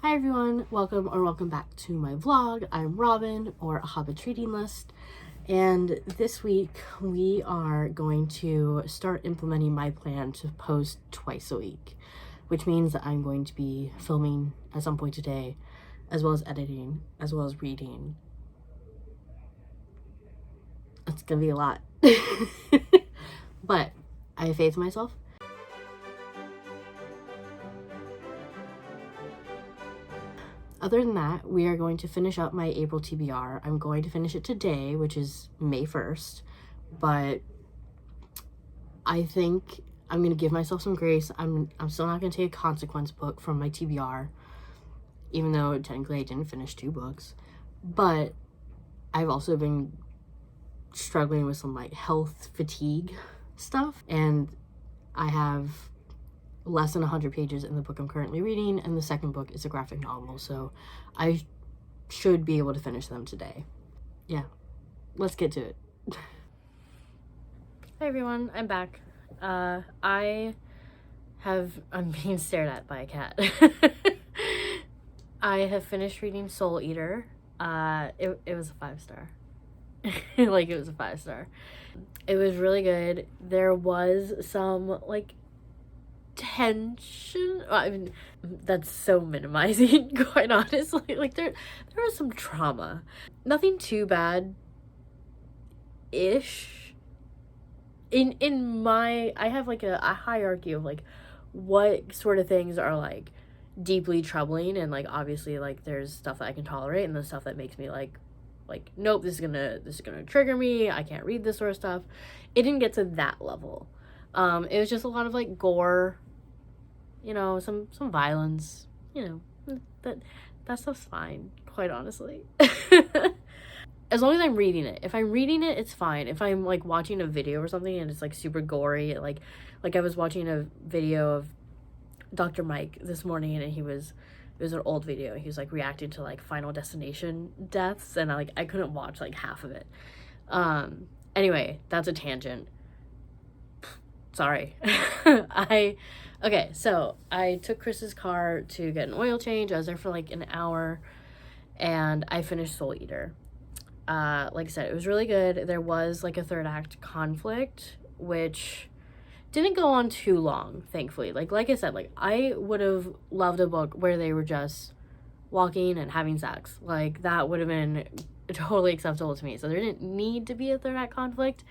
Hi everyone, welcome back to my vlog. I'm Robin, or A Hobbit's Reading List, and this week we are going to start implementing my plan to post twice a week, which means that I'm going to be filming at some point today, as well as editing, as well as reading. It's gonna be a lot, but I have faith in myself. Other than that, we are going to finish up my April TBR. I'm going to finish it today, which is May 1st, but I think I'm going to give myself some grace. I'm still not going to take a consequence book from my TBR, even though technically I didn't finish 2 books, but I've also been struggling with some like health fatigue stuff, and I have less than 100 pages in the book I'm currently reading, and the second book is a graphic novel, so I should be able to finish them today. Yeah, let's get to it. Hi everyone, I'm back. I'm being stared at by a cat. I have finished reading Soul Eater. It was a 5-star. Like, it was a 5-star. It was really good. There was some like tension. I mean, that's so minimizing, quite honestly. Like, there was some trauma. Nothing too bad ish. In my, I have like a hierarchy of like what sort of things are like deeply troubling, and like obviously like there's stuff that I can tolerate, and the stuff that makes me like nope, this is gonna trigger me, I can't read this sort of stuff. It didn't get to that level. It was just a lot of like gore, you know, some violence, you know, that stuff's fine, quite honestly. As long as I'm reading it. If I'm reading it, it's fine. If I'm like watching a video or something and it's like super gory, like I was watching a video of Dr. Mike this morning, and it was an old video. He was like reacting to like Final Destination deaths, and I couldn't watch like half of it. Anyway, that's a tangent. Sorry. Okay, so I took Chris's car to get an oil change. I was there for like an hour, and I finished Soul Eater. Like I said, it was really good. There was like a third act conflict, which didn't go on too long, thankfully. Like I said, like I would have loved a book where they were just walking and having sex. Like, that would have been totally acceptable to me. So there didn't need to be a third act conflict.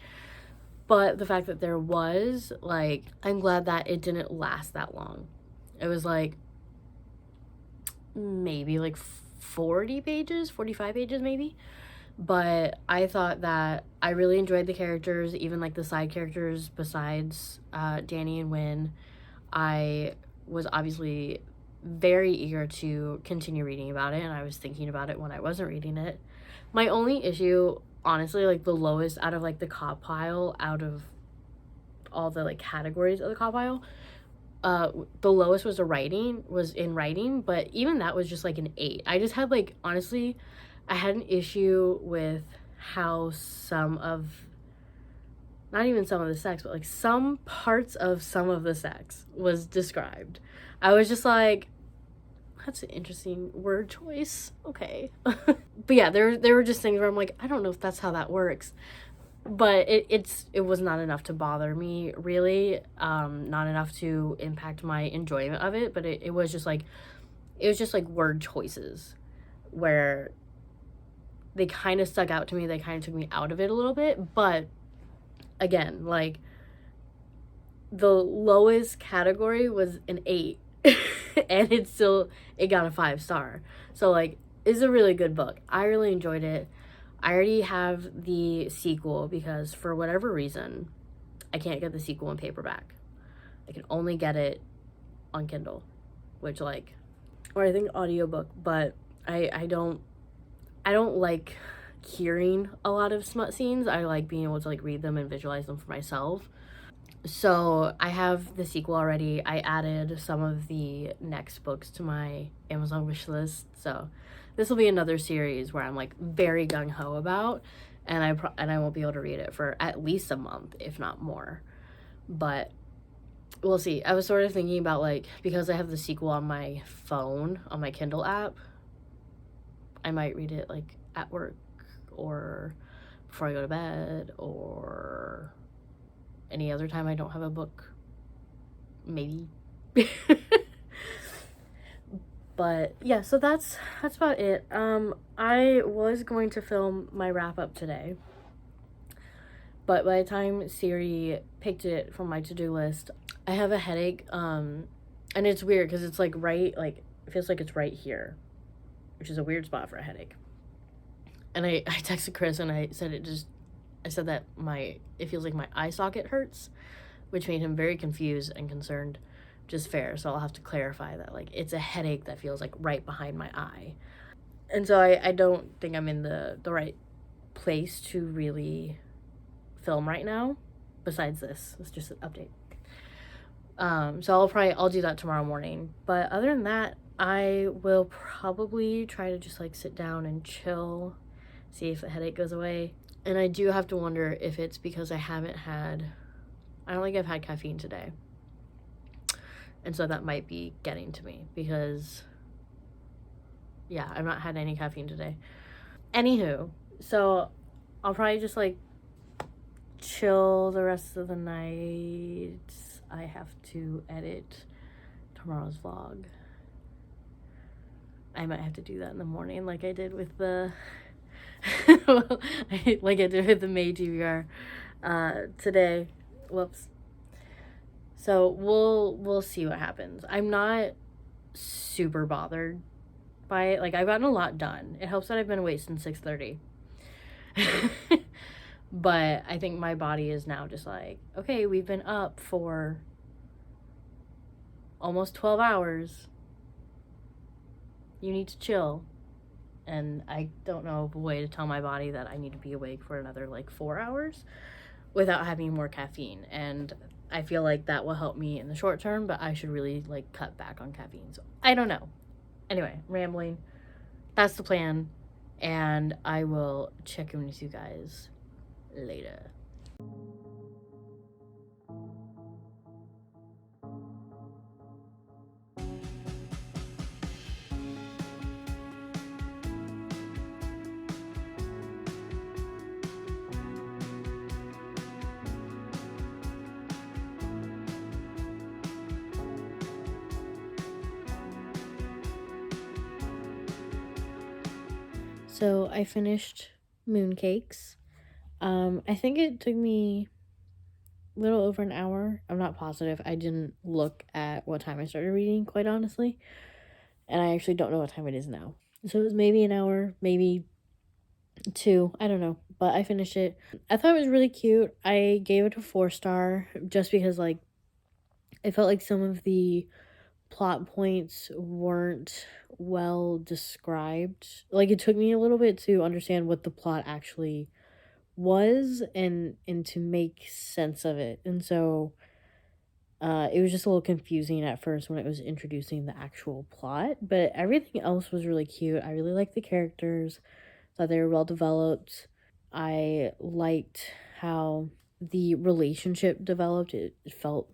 But the fact that there was, like, I'm glad that it didn't last that long. It was like maybe like 40 pages, 45 pages maybe. But I thought that I really enjoyed the characters, even like the side characters besides Danny and Wynn. I was obviously very eager to continue reading about it, and I was thinking about it when I wasn't reading it. My only issue, honestly, like the lowest out of like the cop pile, out of all the like categories of the cop pile, the lowest was in writing, but even that was just like an 8. I just had like, honestly, I had an issue with how not even some of the sex, but like some parts of some of the sex was described. I was just like, that's an interesting word choice. Okay. But yeah, there were just things where I'm like, I don't know if that's how that works. But it was not enough to bother me, really. Not enough to impact my enjoyment of it, but it was just like word choices where they kind of stuck out to me. They kind of took me out of it a little bit. But again, like, the lowest category was an 8. And it got a 5-star. So like, it's a really good book. I really enjoyed it. I already have the sequel because for whatever reason, I can't get the sequel in paperback. I can only get it on Kindle, which like, or I think audiobook, but I don't like hearing a lot of smut scenes. I like being able to like read them and visualize them for myself. So I have the sequel already. I added some of the next books to my Amazon wish list. So this will be another series where I'm like very gung-ho about, and I won't be able to read it for at least a month, if not more. But we'll see. I was sort of thinking about, like, because I have the sequel on my phone, on my Kindle app, I might read it, like, at work or before I go to bed or any other time I don't have a book. Maybe. But yeah, so that's about it. I was going to film my wrap up today, but by the time Siri picked it from my to-do list, I have a headache. And it's weird because it's like right, like it feels like it's right here, which is a weird spot for a headache. And I texted Chris and I said that it feels like my eye socket hurts, which made him very confused and concerned, which is fair. So I'll have to clarify that, like, it's a headache that feels like right behind my eye. And so I don't think I'm in the right place to really film right now. Besides this, it's just an update. So I'll do that tomorrow morning. But other than that, I will probably try to just like sit down and chill, see if the headache goes away. And I do have to wonder if it's because I don't think I've had caffeine today. And so that might be getting to me because, yeah, I've not had any caffeine today. Anywho, so I'll probably just like chill the rest of the night. I have to edit tomorrow's vlog. I might have to do that in the morning like I did with the like I did with the May TBR today. Whoops. So we'll see what happens. I'm not super bothered by it. Like, I've gotten a lot done. It helps that I've been awake since 6:30. But I think my body is now just like, okay, we've been up for almost 12 hours. You need to chill. And I don't know of a way to tell my body that I need to be awake for another like 4 hours without having more caffeine. And I feel like that will help me in the short term, but I should really like cut back on caffeine. So I don't know. Anyway, rambling. That's the plan. And I will check in with you guys later. So I finished Mooncakes. I think it took me a little over an hour. I'm not positive. I didn't look at what time I started reading, quite honestly. And I actually don't know what time it is now. So it was maybe an hour, maybe 2. I don't know. But I finished it. I thought it was really cute. I gave it a 4-star just because, like, I felt like some of the plot points weren't well described. Like, it took me a little bit to understand what the plot actually was and to make sense of it. And so it was just a little confusing at first when it was introducing the actual plot, but everything else was really cute. I really liked the characters, thought they were well developed. I liked how the relationship developed. It felt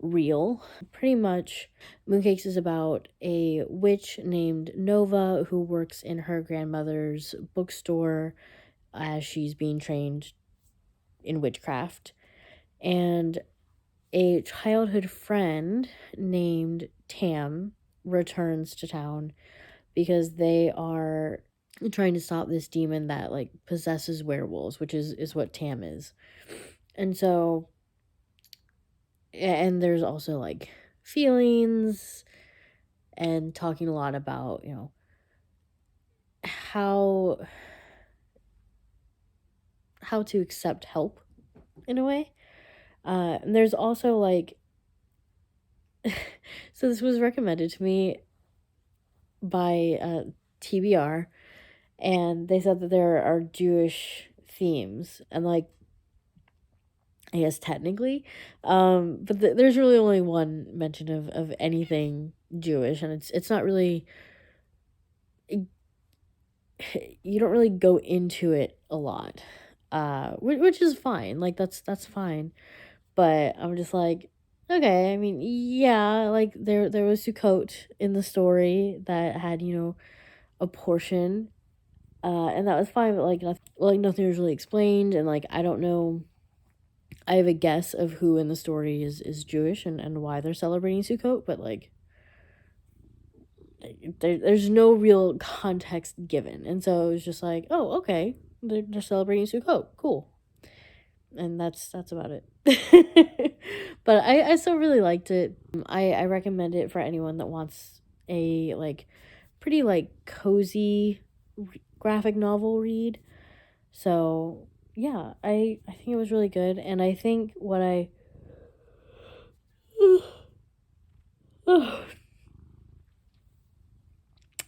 real. Pretty much, Mooncakes is about a witch named Nova who works in her grandmother's bookstore as she's being trained in witchcraft. And a childhood friend named Tam returns to town because they are trying to stop this demon that like possesses werewolves, which is what Tam is. And so, and there's also like feelings and talking a lot about, you know, how to accept help in a way. And there's also like, so this was recommended to me by TBR, and they said that there are Jewish themes, and like, I guess technically, but there's really only one mention of anything Jewish, and it's not really, you don't really go into it a lot, which is fine. Like, that's fine, but I'm just like, Okay, I mean, yeah, like there was Sukkot in the story that had, a portion, and that was fine, but nothing was really explained, and like I don't know. I have a guess of who in the story is Jewish and why they're celebrating Sukkot, but like there's no real context given, and so it was just like, oh, okay, they're celebrating Sukkot, cool, and that's about it. But I still really liked it. I recommend it for anyone that wants a like pretty like cozy graphic novel read. So yeah, I think it was really good, and I think what I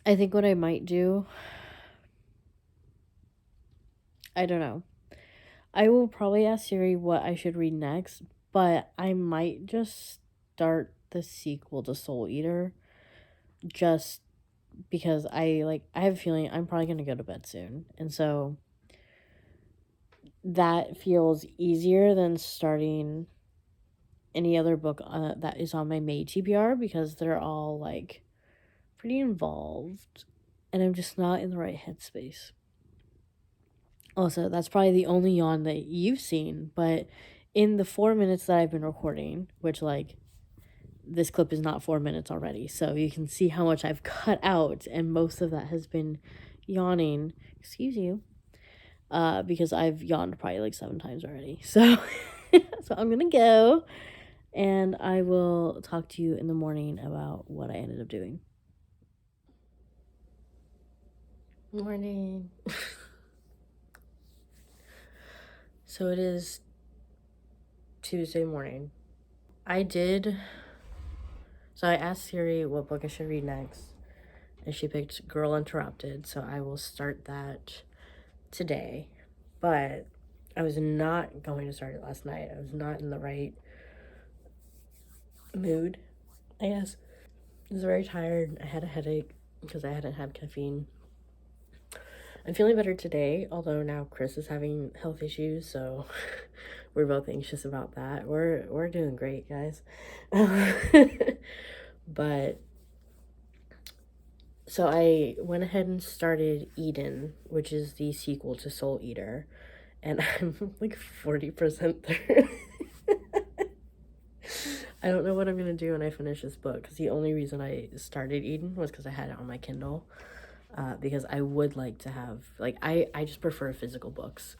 think what I might do, I don't know. I will probably ask Siri what I should read next, but I might just start the sequel to Soul Eater just because I have a feeling I'm probably going to go to bed soon. And so that feels easier than starting any other book that is on my May TBR because they're all like pretty involved and I'm just not in the right headspace. Also, that's probably the only yawn that you've seen, but in the 4 minutes that I've been recording, which like this clip is not 4 minutes already, so you can see how much I've cut out, and most of that has been yawning. Excuse you. Because I've yawned probably like 7 times already. So, so I'm gonna go, and I will talk to you in the morning about what I ended up doing. Morning. So it is Tuesday morning. So I asked Siri what book I should read next, and she picked Girl Interrupted, so I will start that today. But I was not going to start it last night. I was not in the right mood, I guess. I was very tired. I had a headache because I hadn't had caffeine. I'm feeling better today, although now Chris is having health issues, so we're both anxious about that. We're doing great, guys. But so I went ahead and started Edin, which is the sequel to Soul Eater, and I'm like 40% there. I don't know what I'm gonna do when I finish this book, because the only reason I started Edin was because I had it on my Kindle. Because I would like to have, like, I just prefer physical books.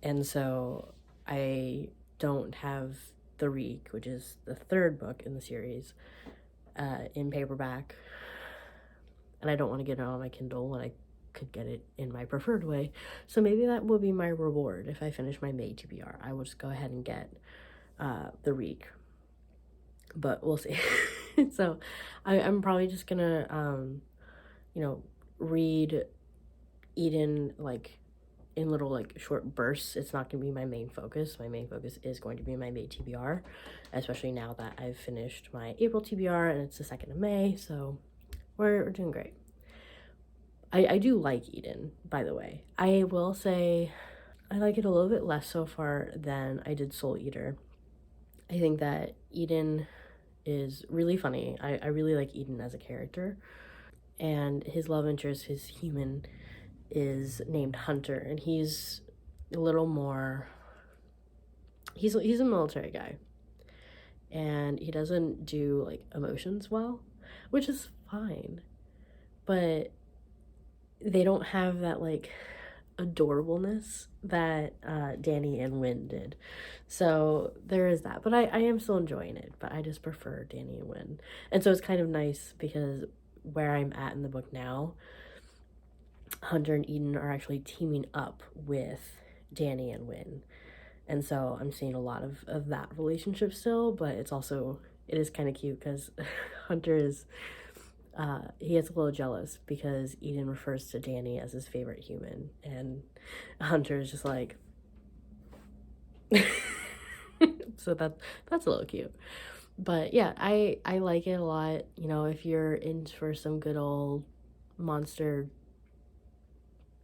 And so I don't have The Reek, which is the third book in the series, in paperback. And I don't want to get it on my Kindle when I could get it in my preferred way. So maybe that will be my reward if I finish my May TBR. I will just go ahead and get The Reek. But we'll see. So I'm probably just gonna, read Edin like in little like short bursts. It's not gonna be my main focus. My main focus is going to be my May TBR, especially now that I've finished my April TBR and it's the 2nd of May, so we're doing great. I do like Edin, by the way. I will say I like it a little bit less so far than I did Soul Eater. I think that Edin is really funny. I really like Edin as a character. And his love interest, his human, is named Hunter, and he's a little more, he's a military guy, and he doesn't do like emotions well, which is fine, but they don't have that like adorableness that Danny and Wynn did. So there is that, but I am still enjoying it, but I just prefer Danny and Wynn. And so it's kind of nice because where I'm at in the book now, Hunter and Edin are actually teaming up with Danny and Wynn. And so I'm seeing a lot of that relationship still, but it is kind of cute because Hunter is, he gets a little jealous because Edin refers to Danny as his favorite human, and Hunter is just like, so that's a little cute. But yeah, I like it a lot. If you're in for some good old monster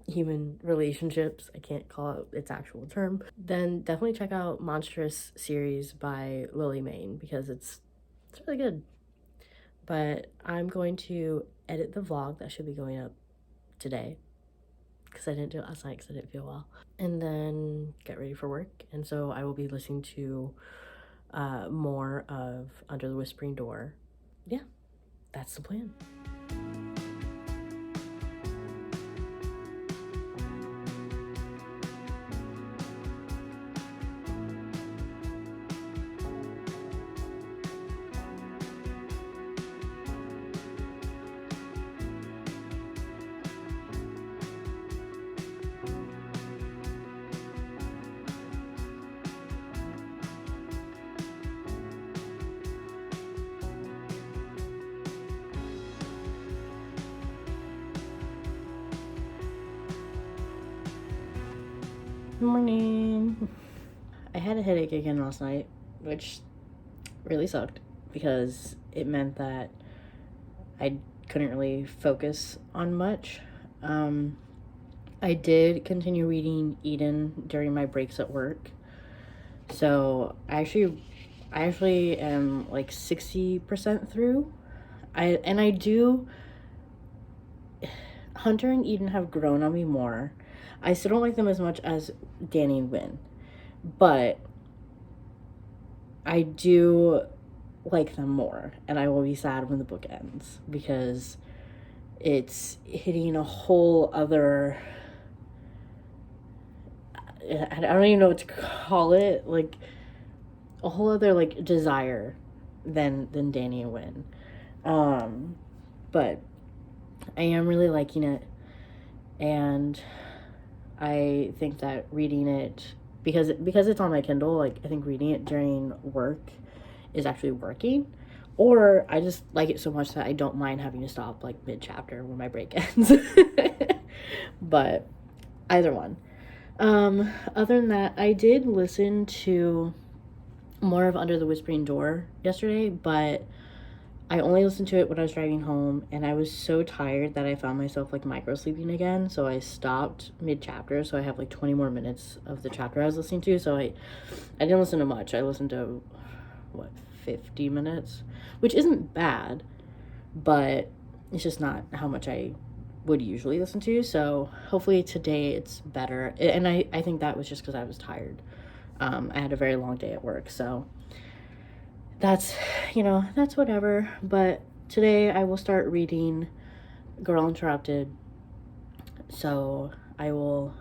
human relationships. I can't call it its actual term. Then definitely check out Monstrous series by Mayne because it's really good. But I'm going to edit the vlog that should be going up today because I didn't do it last night because I didn't feel well, and then get ready for work. And so I will be listening to more of Under the Whispering Door. Yeah, that's the plan. Morning. I had a headache again last night, which really sucked because it meant that I couldn't really focus on much. I did continue reading Edin during my breaks at work. So I actually am like 60% through. Hunter and Edin have grown on me more. I still don't like them as much as Danny and Wynn, but I do like them more, and I will be sad when the book ends because it's hitting a whole other, I don't even know what to call it, like a whole other like desire than Danny and Wynn. But I am really liking it, and I think that reading it, because it's on my Kindle, like I think reading it during work is actually working, or I just like it so much that I don't mind having to stop like mid-chapter when my break ends. But either one. Other than that, I did listen to more of Under the Whispering Door yesterday, but I only listened to it when I was driving home, and I was so tired that I found myself like micro sleeping again, so I stopped mid-chapter, so I have like 20 more minutes of the chapter I was listening to. So I didn't listen to much. I listened to 50 minutes, which isn't bad, but it's just not how much I would usually listen to. So hopefully today it's better, and I think that was just because I was tired. I had a very long day at work, so that's whatever. But today I will start reading Girl Interrupted, so I will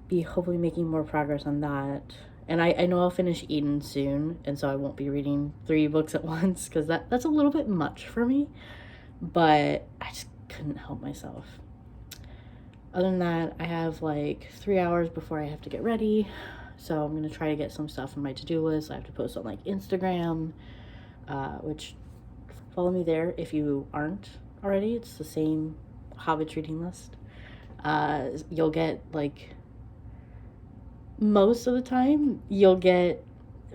be hopefully making more progress on that. And I know I'll finish Edin soon, and so I won't be reading 3 books at once because that's a little bit much for me, but I just couldn't help myself. Other than that, I have like 3 hours before I have to get ready. So I'm going to try to get some stuff on my to-do list. I have to post on like Instagram, which follow me there if you aren't already. It's the same Hobbits reading list. You'll get like, most of the time, you'll get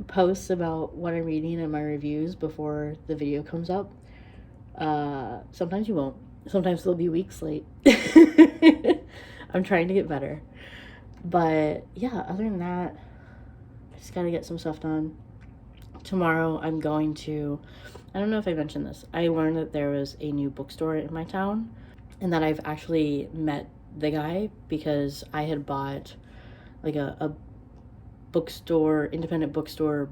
posts about what I'm reading and my reviews before the video comes up. Sometimes you won't. Sometimes they'll be weeks late. I'm trying to get better. But yeah, other than that, I just gotta get some stuff done. Tomorrow I'm going to, I don't know if I mentioned this, I learned that there was a new bookstore in my town, and that I've actually met the guy because I had bought like a bookstore, independent bookstore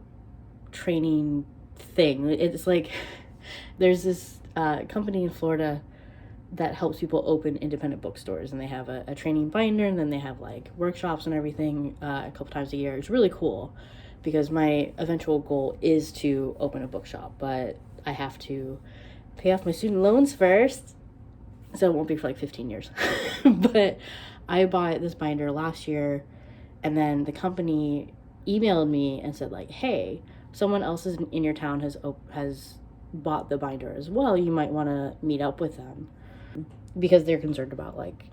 training thing. It's like, there's this company in Florida that helps people open independent bookstores, and they have a training binder, and then they have like workshops and everything a couple times a year. It's really cool because my eventual goal is to open a bookshop, but I have to pay off my student loans first, so it won't be for like 15 years. But I bought this binder last year, and then the company emailed me and said like, hey, someone else in your town has bought the binder as well. You might want to meet up with them, because they're concerned about like,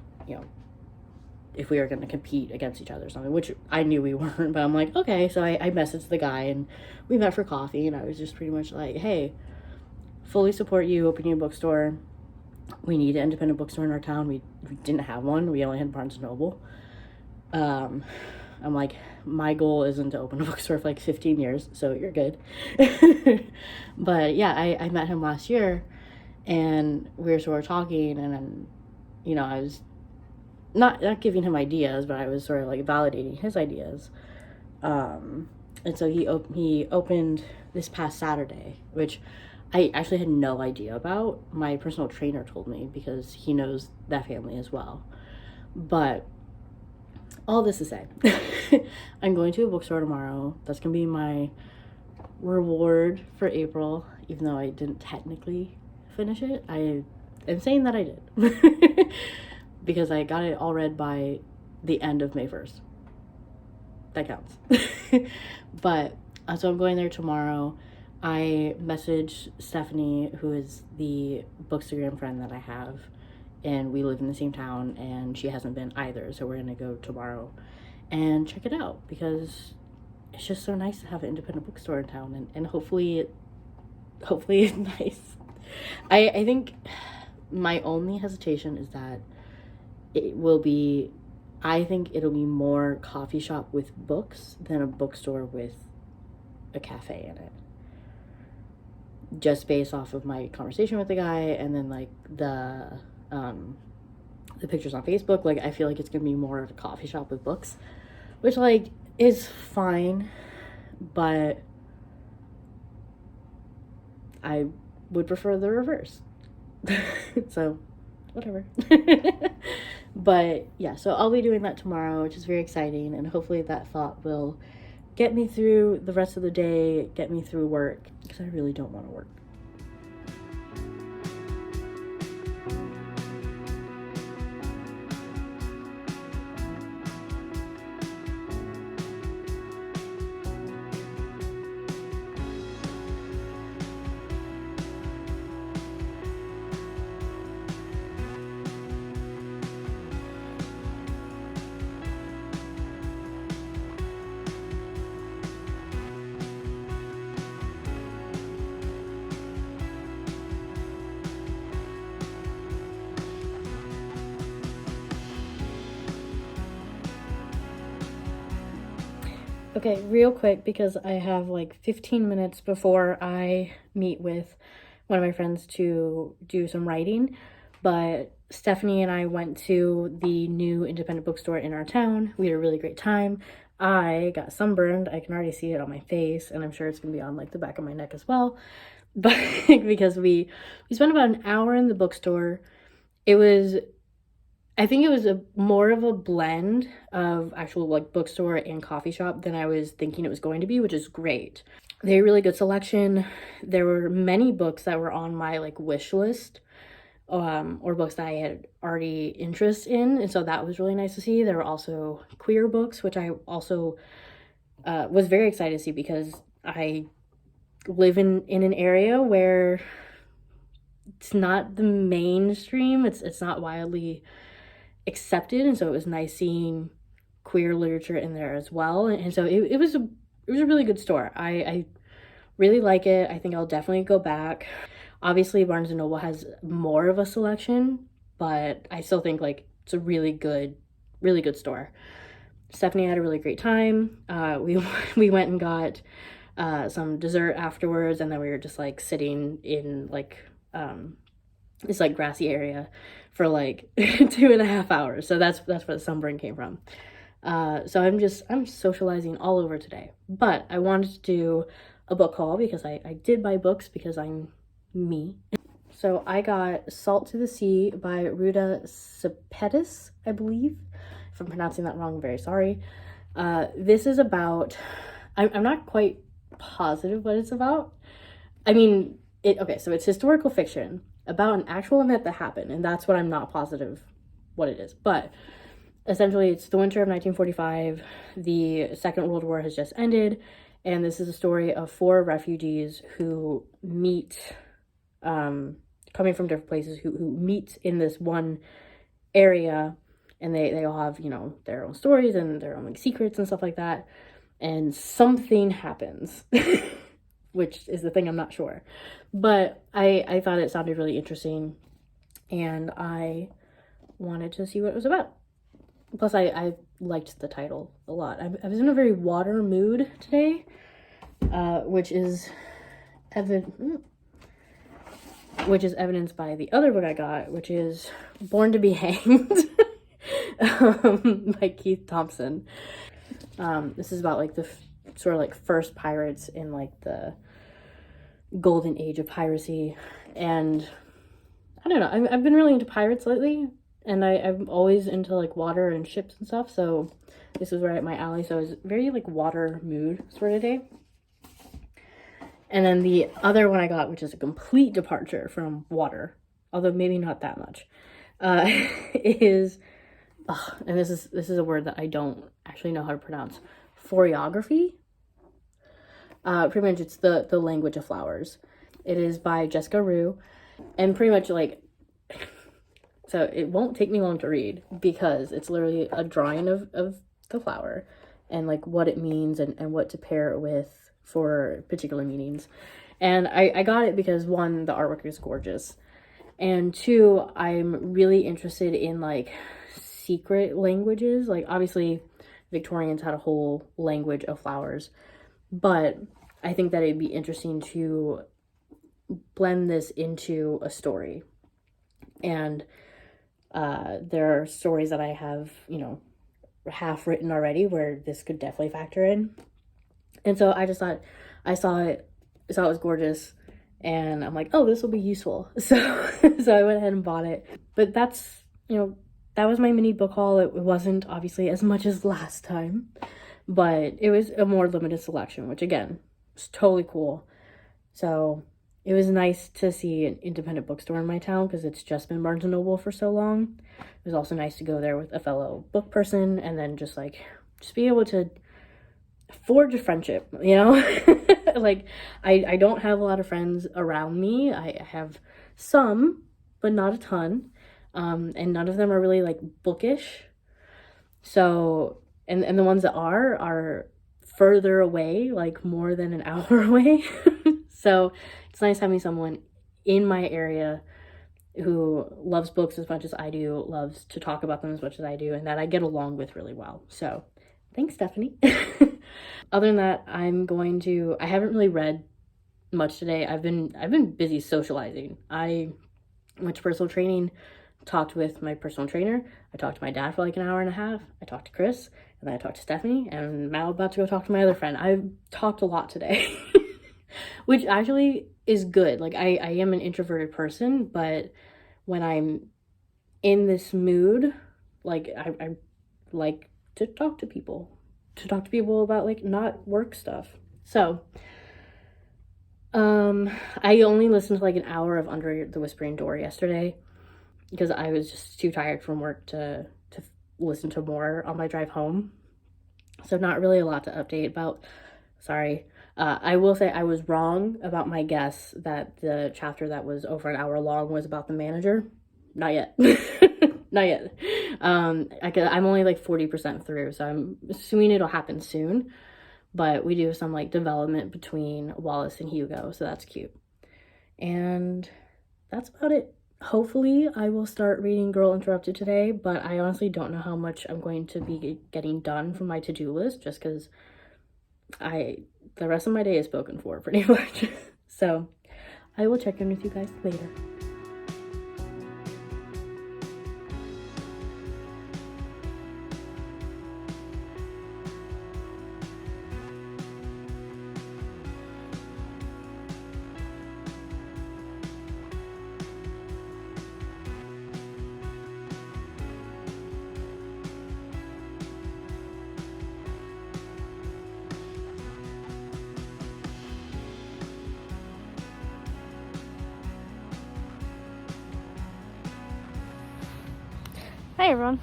if we are going to compete against each other or something, which I knew we weren't, but I'm like, okay. So I messaged the guy, and we met for coffee, and I was just pretty much like, hey, fully support you opening a bookstore. we need an independent bookstore in our town. We didn't have one. We only had Barnes & Noble. I'm like, my goal isn't to open a bookstore for like 15 years, so you're good. But yeah, I met him last year, and we were sort of talking, and then, you know, I was not giving him ideas, but I was sort of like validating his ideas. And so he opened this past Saturday, which I actually had no idea about. My personal trainer told me because he knows that family as well. But all this to say, I'm going to a bookstore tomorrow. That's going to be my reward for April, even though I didn't technically finish it. I am saying that I did because I got it all read by the end of May 1st. That counts. But so I'm going there tomorrow. I messaged Stephanie, who is the Bookstagram friend that I have, and we live in the same town, and she hasn't been either, so we're gonna go tomorrow and check it out, because it's just so nice to have an independent bookstore in town, and hopefully it's nice. I think my only hesitation is that I think it'll be more coffee shop with books than a bookstore with a cafe in it. Just based off of my conversation with the guy, and then like the pictures on Facebook, like I feel like it's gonna be more of a coffee shop with books, which like is fine, but I would prefer the reverse. So whatever. But yeah, so I'll be doing that tomorrow, which is very exciting, and hopefully that thought will get me through the rest of the day, get me through work, because I really don't want to work. Okay, real quick, because I have like 15 minutes before I meet with one of my friends to do some writing, but Stephanie and I went to the new independent bookstore in our town. We had a really great time. I got sunburned. I can already see it on my face, and I'm sure it's gonna be on like the back of my neck as well. But because we spent about an hour in the bookstore. I think it was more of a blend of actual like bookstore and coffee shop than I was thinking it was going to be, which is great. They had a really good selection. There were many books that were on my like wish list, or books that I had already interest in, and so that was really nice to see. There were also queer books, which I also was very excited to see, because I live in an area where it's not the mainstream. It's not widely accepted, and so it was nice seeing queer literature in there as well, and so it was a really good store. I really like it. I think I'll definitely go back. Obviously Barnes & Noble has more of a selection, but I still think like it's a really good store. Stephanie had a really great time. We went and got some dessert afterwards, and then we were just like sitting in like this like grassy area for like 2.5 hours. So that's where the sunburn came from. So I'm socializing all over today, but I wanted to do a book haul because I did buy books because I'm me. So I got Salt to the Sea by Ruta Sepetys, I believe. If I'm pronouncing that wrong, I'm very sorry. This is about, I'm not quite positive what it's about. I mean, so it's historical fiction about an actual event that happened, and that's what I'm not positive what it is. But essentially, it's the winter of 1945. The Second World War has just ended, and this is a story of 4 refugees who meet, coming from different places, who meet in this one area, and they all have, you know, their own stories and their own like secrets and stuff like that, and something happens. Which is the thing I'm not sure. But I thought it sounded really interesting. and I wanted to see what it was about. Plus, I liked the title a lot. I was in a very water mood today, which is evidenced by the other book I got, which is Born to be Hanged by Keith Thompson. This is about like the sort of like first pirates in like the golden age of piracy. And I don't know, I've been really into pirates lately, and I'm always into like water and ships and stuff, so this was right up my alley. So I was very like water mood sort of day. And then the other one I got, which is a complete departure from water, although maybe not that much, is, and this is a word that I don't actually know how to pronounce, choreography. Pretty much it's the language of flowers. It is by Jessica Rue, and pretty much like, so it won't take me long to read because it's literally a drawing of the flower and like what it means and what to pair it with for particular meanings. And I got it because, one, the artwork is gorgeous, and two, I'm really interested in like secret languages. Like obviously Victorians had a whole language of flowers, but I think that it'd be interesting to blend this into a story. And there are stories that I have, you know, half written already where this could definitely factor in. And so I just thought, I saw it was gorgeous, and I'm like, oh, this will be useful. So I went ahead and bought it. But that's, you know, that was my mini book haul. It wasn't obviously as much as last time, but it was a more limited selection, which again, was totally cool. So it was nice to see an independent bookstore in my town because it's just been Barnes & Noble for so long. It was also nice to go there with a fellow book person and then just be able to forge a friendship, you know? Like, I don't have a lot of friends around me. I have some, but not a ton. And none of them are really, like, bookish. So, and the ones that are further away, like, more than an hour away. So, it's nice having someone in my area who loves books as much as I do, loves to talk about them as much as I do, and that I get along with really well. So, thanks, Stephanie. Other than that, I haven't really read much today. I've been busy socializing. I went to personal training, talked with my personal trainer. I talked to my dad for like an hour and a half. I talked to Chris, and then I talked to Stephanie, and now I'm about to go talk to my other friend. I've talked a lot today, which actually is good. Like, I am an introverted person, but when I'm in this mood, like, I like to talk to people about like not work stuff. So I only listened to like an hour of Under the Whispering Door yesterday because I was just too tired from work to listen to more on my drive home. So not really a lot to update about. Sorry. I will say I was wrong about my guess that the chapter that was over an hour long was about the manager. Not yet. Not yet. I'm only like 40% through, so I'm assuming it'll happen soon. But we do have some like development between Wallace and Hugo, so that's cute. And that's about it. Hopefully I will start reading Girl Interrupted today, but I honestly don't know how much I'm going to be getting done from my to-do list, just because the rest of my day is spoken for pretty much. So I will check in with you guys later. Hi everyone.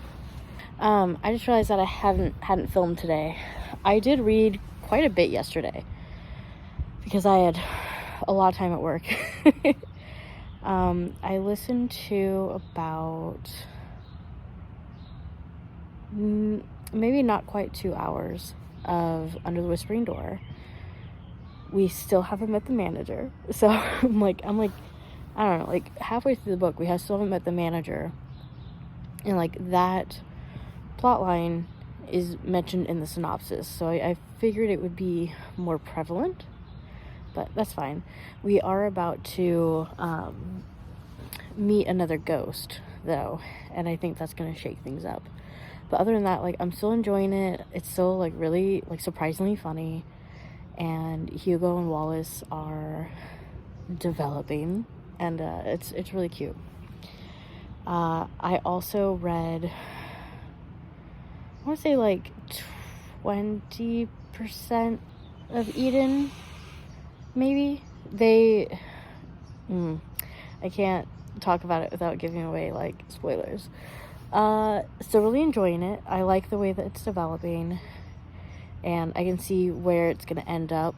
I just realized that I hadn't filmed today. I did read quite a bit yesterday because I had a lot of time at work. I listened to about maybe not quite 2 hours of Under the Whispering Door. We still haven't met the manager, so I'm like, I don't know, like halfway through the book, we still haven't met the manager. And like that plot line is mentioned in the synopsis. So I figured it would be more prevalent, but that's fine. We are about to meet another ghost though, and I think that's gonna shake things up. But other than that, like, I'm still enjoying it. It's still like really like surprisingly funny, and Hugo and Wallace are developing, and it's really cute. I also read, I want to say like 20% of Edin, maybe. I can't talk about it without giving away like spoilers. Still really enjoying it. I like the way that it's developing, and I can see where it's gonna end up,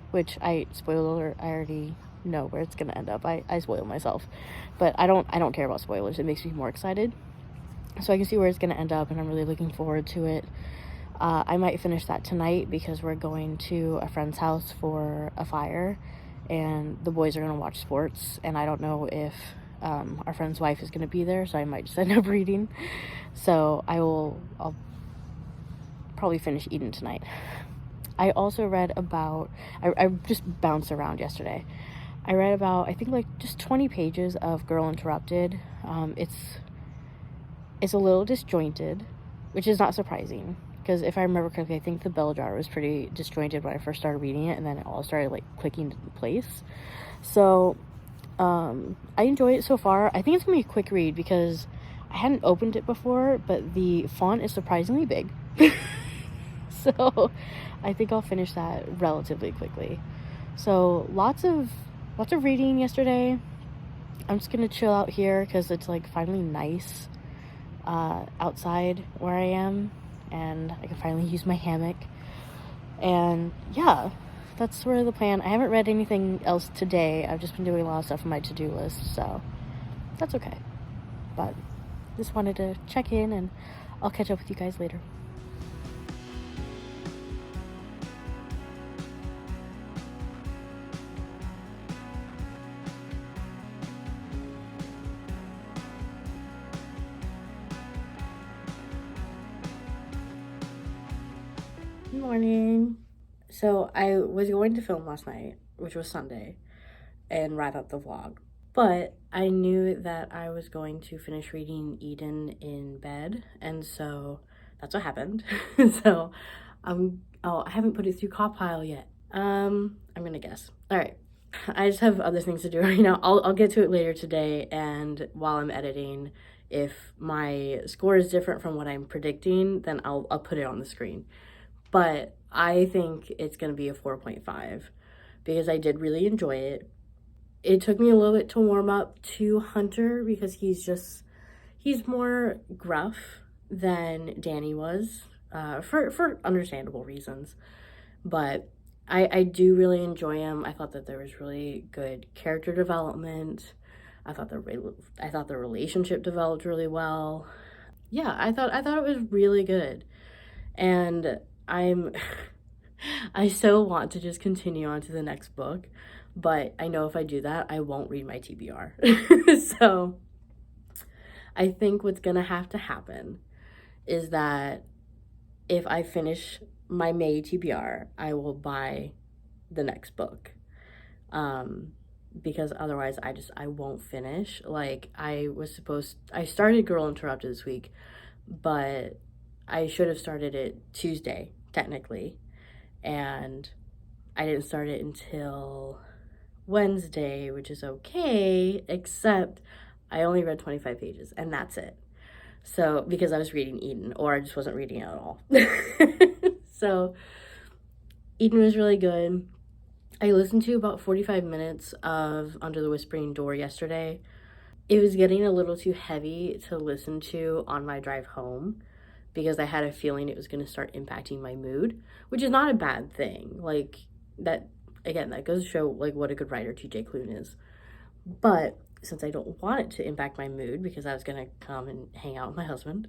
which I already know where it's gonna end up. I spoil myself, but I don't care about spoilers. It makes me more excited, so I can see where it's gonna end up, and I'm really looking forward to it. I might finish that tonight because we're going to a friend's house for a fire, and the boys are gonna watch sports, and I don't know if our friend's wife is gonna be there, so I might just end up reading. So I'll probably finish Edin tonight. I also read about, I just bounced around yesterday. I read about, I think like just 20 pages of Girl Interrupted. It's a little disjointed, which is not surprising, because if I remember correctly, I think the bell jar was pretty disjointed when I first started reading it, and then it all started like clicking into place. So I enjoy it so far. I think it's gonna be a quick read because I hadn't opened it before, but the font is surprisingly big. So I think I'll finish that relatively quickly. So lots of reading yesterday. I'm just gonna chill out here because it's like finally nice outside where I am, and I can finally use my hammock. And yeah, that's sort of the plan. I haven't read anything else today. I've just been doing a lot of stuff on my to-do list, so that's okay. But just wanted to check in, and I'll catch up with you guys later. Good morning. So I was going to film last night, which was Sunday, and wrap up the vlog. But I knew that I was going to finish reading Edin in bed, and so that's what happened. So I haven't put it through Copile yet. I'm gonna guess. All right. I just have other things to do right now. I'll get to it later today, and while I'm editing, if my score is different from what I'm predicting, then I'll put it on the screen. But I think it's going to be a 4.5 because I did really enjoy it. It took me a little bit to warm up to Hunter because he's more gruff than Danny was, for understandable reasons. But I do really enjoy him. I thought that there was really good character development. I thought the relationship developed really well. Yeah, I thought it was really good. And I still want to just continue on to the next book, but I know if I do that, I won't read my TBR. So I think what's gonna have to happen is that if I finish my May TBR, I will buy the next book. Because otherwise I won't finish. Like I started Girl Interrupted this week, but I should have started it Tuesday, technically, and I didn't start it until Wednesday, which is okay, except I only read 25 pages, and that's it. So, because I was reading Edin, or I just wasn't reading it at all. So, Edin was really good. I listened to about 45 minutes of Under the Whispering Door yesterday. It was getting a little too heavy to listen to on my drive home, because I had a feeling it was going to start impacting my mood, which is not a bad thing. Like, that, again, that goes to show, like, what a good writer TJ Klune is. But since I don't want it to impact my mood, because I was going to come and hang out with my husband,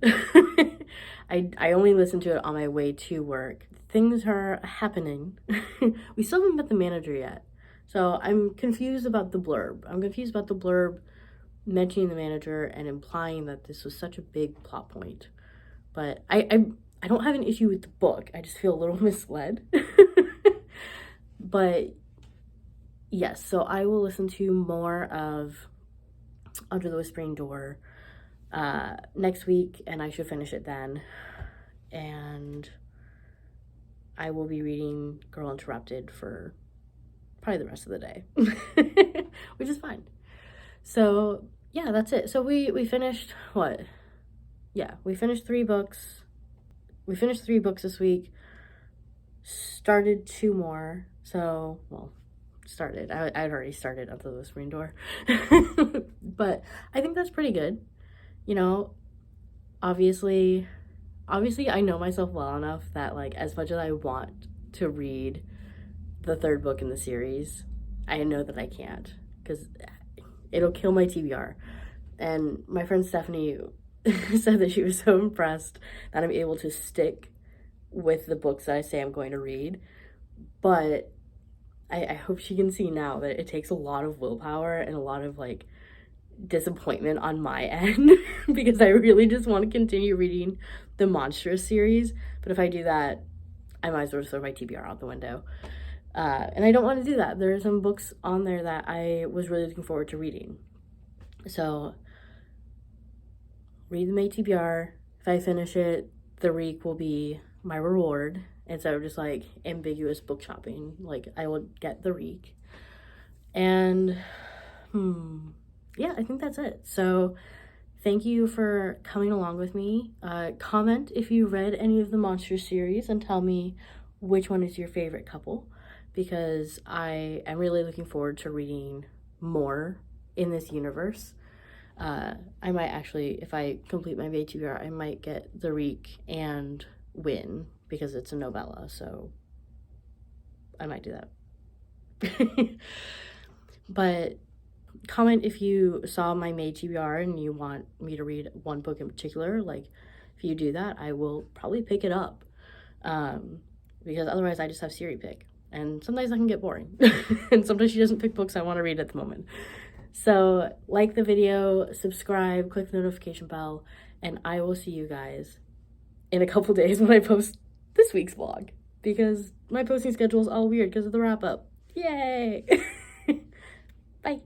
I only listened to it on my way to work. Things are happening. We still haven't met the manager yet. So I'm confused about the blurb. I'm confused about the blurb mentioning the manager and implying that this was such a big plot point. But I don't have an issue with the book. I just feel a little misled. But yes, so I will listen to more of Under the Whispering Door next week, and I should finish it then. And I will be reading Girl Interrupted for probably the rest of the day, which is fine. So yeah, that's it. So we finished what? Yeah, we finished 3 books. We finished 3 books this week. Started 2 more. So, well, started. I'd already started Under the Whispering Door. But I think that's pretty good. You know, obviously I know myself well enough that, like, as much as I want to read the 3rd book in the series, I know that I can't, because it'll kill my TBR. And my friend Stephanie said that she was so impressed that I'm able to stick with the books that I say I'm going to read. But I hope she can see now that it takes a lot of willpower and a lot of, like, disappointment on my end because I really just want to continue reading the Monstrous series. But if I do that, I might as well throw my TBR out the window. And I don't want to do that. There are some books on there that I was really looking forward to reading. So, read the May TBR. If I finish it, the reek will be my reward. Instead of just, like, ambiguous book shopping. Like, I will get the reek. And, yeah, I think that's it. So, thank you for coming along with me. Comment if you read any of the Monster series and tell me which one is your favorite couple, because I am really looking forward to reading more in this universe. I might actually, if I complete my VTBR, I might get the Reek and Win, because it's a novella, so I might do that. But comment if you saw my May TBR and you want me to read one book in particular. Like, if you do that, I will probably pick it up, because otherwise I just have Siri pick, and sometimes that can get boring. And sometimes she doesn't pick books I want to read at the moment. So like the video, subscribe, click the notification bell, and I will see you guys in a couple days when I post this week's vlog, because my posting schedule is all weird because of the wrap up. Yay! Bye.